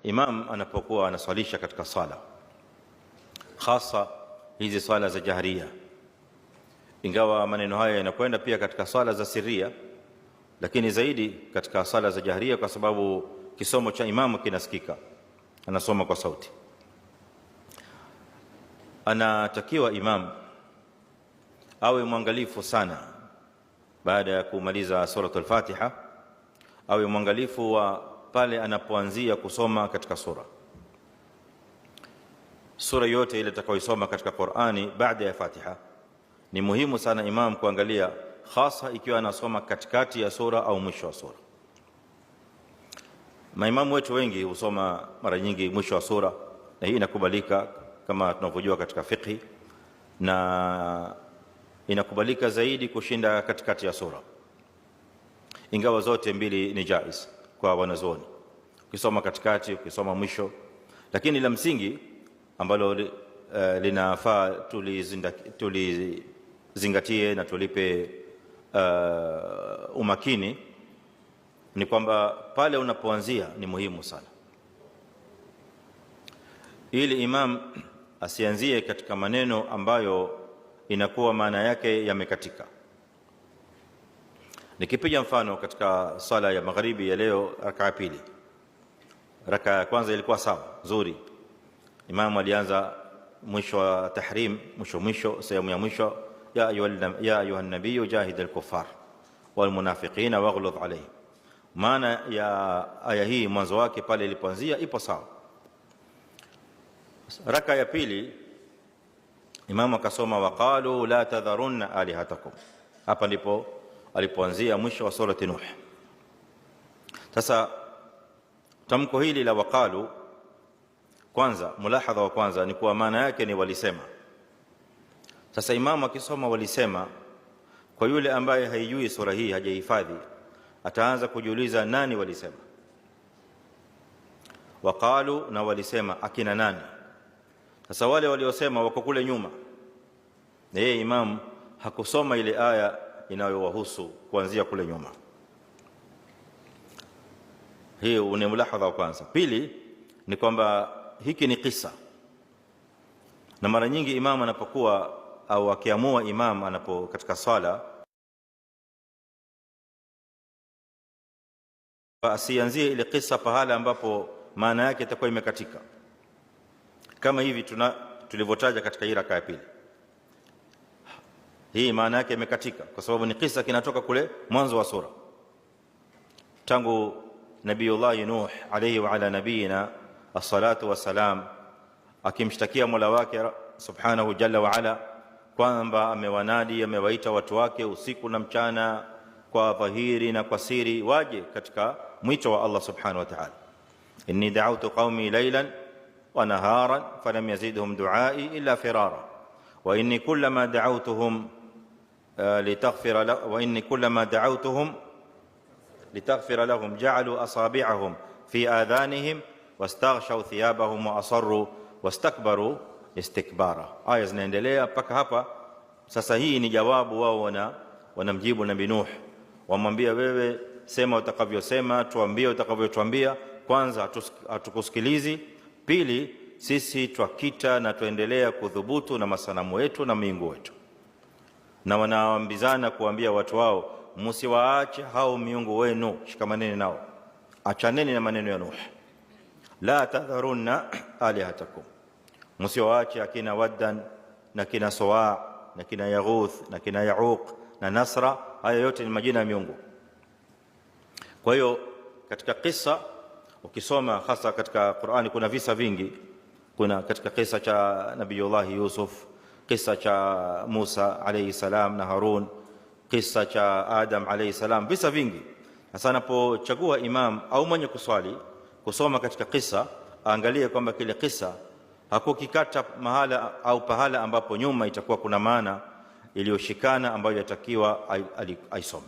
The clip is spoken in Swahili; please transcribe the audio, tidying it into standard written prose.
imam anapokuwa anaswalisha katika sala, hasa hizi swala za jahriya, ingawa maneno haya yanakwenda pia katika swala za sirria, lakini zaidi katika swala za jahriya, kwa sababu kisomo cha imamu kinasikika, anasoma kwa sauti. Anatakiwa imam awe mwangalifu sana baada ya kumaliza suratul Fatiha, awe mwangalifu wa pale anapoanzia kusoma katika sura yote ile atakayosoma katika Qur'ani baada ya Fatiha. Ni muhimu sana imam kuangalia, hasa ikiwa anasoma katikati ya sura au mwisho wa sura. Maimamu wetu wengi husoma mara nyingi mwisho wa sura, na hii inakubalika kama tunavyojua katika fiqh, na inakubalika zaidi kushinda katikati ya sura, ingawa zote mbili ni jaiz kwa wanazuoni, ukisoma katikati, ukisoma mwisho. Lakini la msingi ambalo linafaa tulizingatie na tulipe umakini ni kwamba pale unapoanzia ni muhimu sana, ili imam asianzie katika maneno ambayo inakuwa maana yake yamekatika. Nikipiga mfano katika sala ya magharibi ya leo, raka ya pili, raka ya kwanza ilikuwa sawa nzuri, imam alianza mwisho wa tahrim, mwisho sehemu ya mwisho, ya ayuha nabiyyu jahid al-kuffar wal munafiqina waghluz alayhim. Maana ya aya hii mwanzo wake pale ilipoanzia ipo sawa. Raka ya pili imam akasoma waqalu la tadharunna alihatakum, hapa ndipo alipoanzia mwisho wa surati Nuh. Sasa tamko hili la waqalu, kwanza mulahadha wa kwanza ni kuwa maana yake ni walisema. Sasa imam akisoma walisema, kwa yule ambaye haijui sura hii, hajahifadhi, ataanza kujiuliza nani walisema. Waqalu, na walisema akina nani? Sasa wale waliosema wako kule nyuma, na yeye imam hakusoma ile aya inayowahusu kuanzia kule nyuma. Hii ni mulahadha wa kwanza. Pili ni kwamba hiki ni kisa, na mara nyingi imam anapokuwa au akiamua imam anapo katika sala, asianzie ile kisa pahala ambapo maana yake itakuwa imekatika, kama hivi tulivyotaja katika hii raka ya pili. Hii maana yake imekatika kwa sababu ni kisa kinatoka kule mwanzo wa sura, tangu Nabiyullah Nuh alayhi wa ala nabiyina as-salatu wassalam akimshtakia Mola wake subhanahu jalla wa ala kwamba amewanadi, amewaita watu wake usiku na mchana, kwa dhahiri na kwa siri, waje katika mwito wa Allah subhanahu wa ta'ala. Inni da'awtu qaumi laylan wa naharan falam yazidhum du'ai illa firara wa inni kullama da'awtuhum litaghfira lahum ja'alu asabi'ahum fi adhanihim wastaghshaw thiyabahum wa asarru wastakbaru istikbara. Aya zinaendelea mpaka hapa. Sasa hii ni jawabu, wao wanamjibu Nabii Nuh, wamwambia wewe sema utakavyosema, tuambie utakavyotuambia. Kwanza hatukusikilizi, pili sisi twakita na tuendelea kudhubutu na masanamu wetu na miungu wetu. Na wanaambizana kuambia watu wao, msiwaache hao miungu wenu, shikamaneni nao, achaneni na maneno ya Nuh. La tadharunna alihatakum, msiwaache akina Waddan na kina Suwa na kina Yaghuth na kina Yauq na Nasra, haya yote ni majina ya miungu. Kwa hiyo katika kisa ukisoma hasa katika Qur'ani kuna visa vingi. Kuna katika kisa cha Nabiyullah Yusuf, kisa cha Musa alayhi salam na Harun, kisa cha Adam alayhi salam, visa vingi. Sasa anapochagua imam au mwenye kuswali kusoma katika kisa, aangalie kwamba kile kisa hakukikata mahala au pahala ambapo nyuma itakuwa kuna maana iliyoshikana ambayo yatakiwa aisome.